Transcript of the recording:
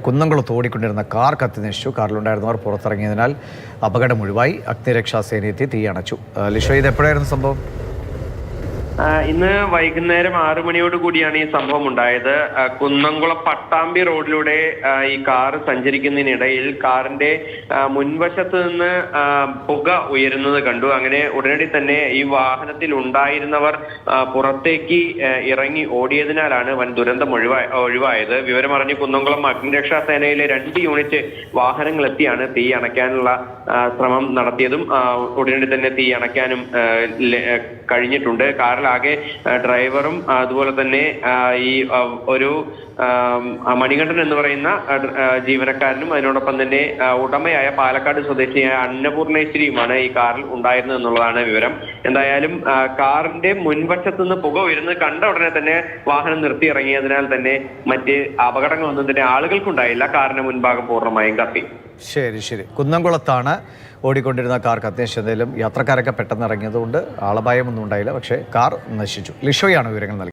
കുന്നംകുളത്ത് ഓടിക്കൊണ്ടിരുന്ന കാർ കത്തി നശിച്ചു. കാറിലുണ്ടായിരുന്നവർ പുറത്തിറങ്ങിയതിനാൽ അപകടം ഒഴിവായി. അഗ്നിരക്ഷാസേന എത്തി തീ അണച്ചു. ലിഷോ, ഇത് എപ്പോഴായിരുന്നു സംഭവം? ഇന്ന് വൈകുന്നേരം 6 മണിയോട് കൂടിയാണ് ഈ സംഭവം ഉണ്ടായത്. കുന്നംകുളം പട്ടാമ്പി റോഡിലൂടെ ഈ കാർ സഞ്ചരിക്കുന്നതിനിടയിൽ കാറിന്റെ മുൻവശത്ത് നിന്ന് പുക ഉയരുന്നത് കണ്ടു. അങ്ങനെ ഉടനടി തന്നെ ഈ വാഹനത്തിൽ ഉണ്ടായിരുന്നവർ പുറത്തേക്ക് ഇറങ്ങി ഓടിയതിനാലാണ് വൻ ദുരന്തം ഒഴിവായത്. വിവരമറിഞ്ഞ് കുന്നംകുളം അഗ്നിരക്ഷാ സേനയിലെ 2 യൂണിറ്റ് വാഹനങ്ങൾ എത്തിയാണ് തീ അണയ്ക്കാനുള്ള ശ്രമം നടത്തിയതും ഉടനടി തന്നെ തീ അണയ്ക്കാനും കഴിഞ്ഞിട്ടുണ്ട്. കാറിലാകെ ഡ്രൈവറും അതുപോലെ തന്നെ ഈ ഒരു മണികണ്ഠൻ എന്ന് പറയുന്ന ജീവനക്കാരനും അതിനോടൊപ്പം തന്നെ ഉടമയായ പാലക്കാട് സ്വദേശിയായ അന്നപൂർണേശ്വരിയുമാണ് ഈ കാറിൽ ഉണ്ടായിരുന്നത് എന്നുള്ളതാണ് വിവരം. എന്തായാലും കാറിന്റെ മുൻവശത്ത് നിന്ന് പുക ഉയരുന്നത് കണ്ട ഉടനെ തന്നെ വാഹനം നിർത്തി ഇറങ്ങിയതിനാൽ തന്നെ മറ്റ് അപകടങ്ങളൊന്നും തന്നെ ആളുകൾക്കുണ്ടായില്ല. കാറിന്റെ മുൻഭാഗം പൂർണ്ണമായും കത്തി. ശരി. കുന്നംകുളത്താണ് ഓടിക്കൊണ്ടിരുന്ന കാർ കത്തിനശിച്ചത്. എന്തായാലും യാത്രക്കാരൊക്കെ പെട്ടെന്ന് ഇറങ്ങിയതുകൊണ്ട് ആളപായമൊന്നും ഉണ്ടായില്ല. പക്ഷേ കാർ നശിച്ചു. ലിഷോയാണ് വിവരങ്ങൾ നൽകിയത്.